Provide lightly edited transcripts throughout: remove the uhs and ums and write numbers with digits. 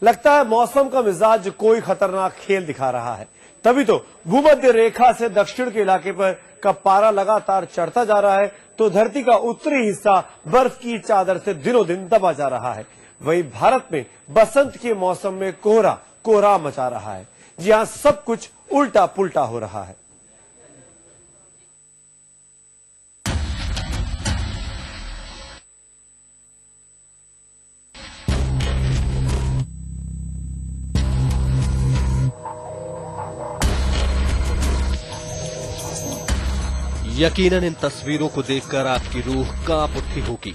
लगता है मौसम का मिजाज कोई खतरनाक खेल दिखा रहा है। तभी तो भूमध्य रेखा से दक्षिण के इलाके पर का पारा लगातार चढ़ता जा रहा है, तो धरती का उत्तरी हिस्सा बर्फ की चादर से दिनों दिन दबा जा रहा है। वहीं भारत में बसंत के मौसम में कोहरा मचा रहा है। जी हां, सब कुछ उल्टा पुल्टा हो रहा है। यकीनन इन तस्वीरों को देखकर आपकी रूह कांप उठी होगी,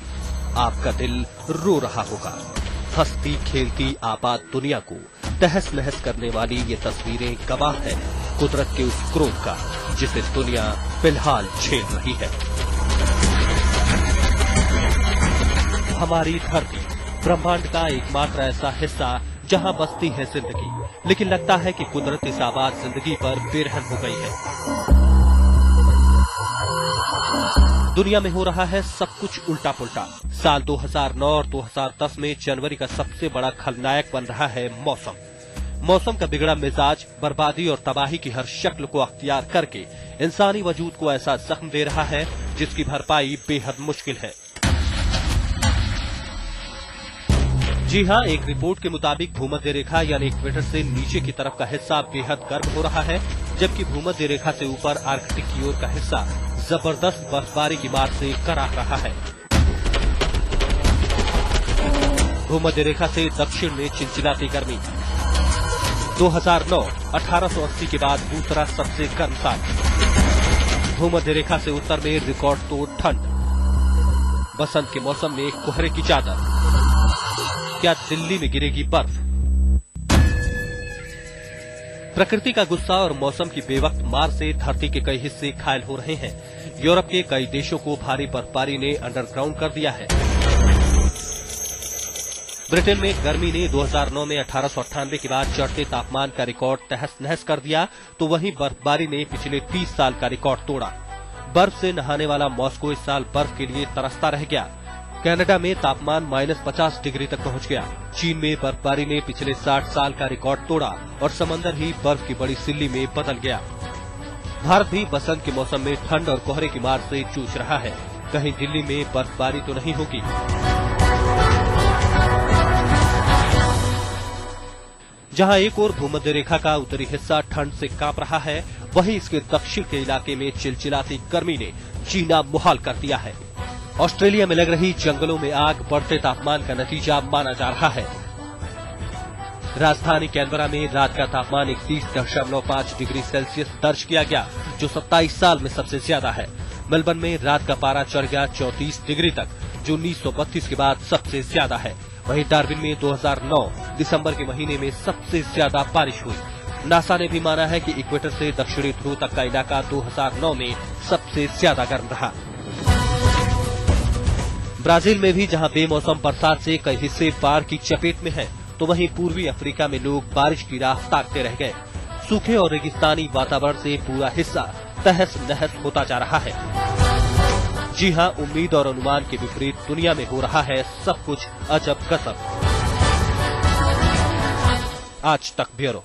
आपका दिल रो रहा होगा। हंसती खेलती आबाद दुनिया को तहस नहस करने वाली ये तस्वीरें गवाह है कुदरत के उस क्रोध का जिसे दुनिया फिलहाल झेल रही है। हमारी धरती ब्रह्मांड का एकमात्र ऐसा हिस्सा जहां बसती है जिंदगी, लेकिन लगता है कि कुदरत इस आबाद जिंदगी पर बेरहम हो गई है। दुनिया में हो रहा है सब कुछ उल्टा पुल्टा। साल 2009 और 2010 में जनवरी का सबसे बड़ा खलनायक बन रहा है मौसम का बिगड़ा मिजाज बर्बादी और तबाही की हर शक्ल को अख्तियार करके इंसानी वजूद को ऐसा जख्म दे रहा है जिसकी भरपाई बेहद मुश्किल है। जी हां, एक रिपोर्ट के मुताबिक भूमध्य रेखा यानी इक्वेटर से नीचे की तरफ का हिस्सा बेहद गर्म हो रहा है, जबकि भूमध्य रेखा से ऊपर आर्कटिक की ओर का हिस्सा जबरदस्त बर्फबारी की मार से कराह रहा है। भूमध्य रेखा से दक्षिण में चिलचिलाती गर्मी। 2009 1880 के बाद दूसरा सबसे गर्म साल। भूमध्य रेखा से उत्तर में रिकॉर्ड तोड़ ठंड। बसंत के मौसम में कोहरे की चादर। क्या दिल्ली में गिरेगी बर्फ? प्रकृति का गुस्सा और मौसम की बेवक्त मार से धरती के कई हिस्से घायल हो रहे हैं। यूरोप के कई देशों को भारी बर्फबारी ने अंडरग्राउंड कर दिया है। ब्रिटेन में गर्मी ने 2009 में 1898 के बाद चढ़ते तापमान का रिकॉर्ड तहस नहस कर दिया, तो वहीं बर्फबारी ने पिछले 30 साल का रिकॉर्ड तोड़ा। बर्फ से नहाने वाला मॉस्को इस साल बर्फ के लिए तरसता रह गया। कनाडा में तापमान -50 डिग्री तक पहुंच गया। चीन में बर्फबारी ने पिछले 60 साल का रिकॉर्ड तोड़ा और समंदर ही बर्फ की बड़ी सिल्ली में बदल गया। भारत भी बसंत के मौसम में ठंड और कोहरे की मार से जूझ रहा है। कहीं दिल्ली में बर्फबारी तो नहीं होगी? जहां एक ओर भूमध्य रेखा का उत्तरी हिस्सा ठंड से कांप रहा है, वहीं इसके दक्षिण के इलाके में चिलचिलाती गर्मी ने जीना मुहाल कर दिया है। ऑस्ट्रेलिया में लग रही जंगलों में आग बढ़ते तापमान का नतीजा माना जा रहा है। राजधानी कैनबरा में रात का तापमान 31.5 डिग्री सेल्सियस दर्ज किया गया, जो 27 साल में सबसे ज्यादा है। मेलबर्न में रात का पारा चढ़ गया 34 डिग्री तक, जो 1932 के बाद सबसे ज्यादा है। वहीं डार्विन में 2009 दिसंबर के महीने में सबसे ज्यादा बारिश हुई। नासा ने भी माना है कि इक्वेटर से दक्षिणी ध्रुव तक का इलाका 2009 में सबसे ज्यादा गर्म रहा। ब्राजील में भी जहां बेमौसम बरसात से कई हिस्से बाढ़ की चपेट में हैं, तो वहीं पूर्वी अफ्रीका में लोग बारिश की राह ताकते रह गए। सूखे और रेगिस्तानी वातावरण से पूरा हिस्सा तहस नहस होता जा रहा है। जी हां, उम्मीद और अनुमान के विपरीत दुनिया में हो रहा है सब कुछ अजब गजब। आज तक ब्यूरो।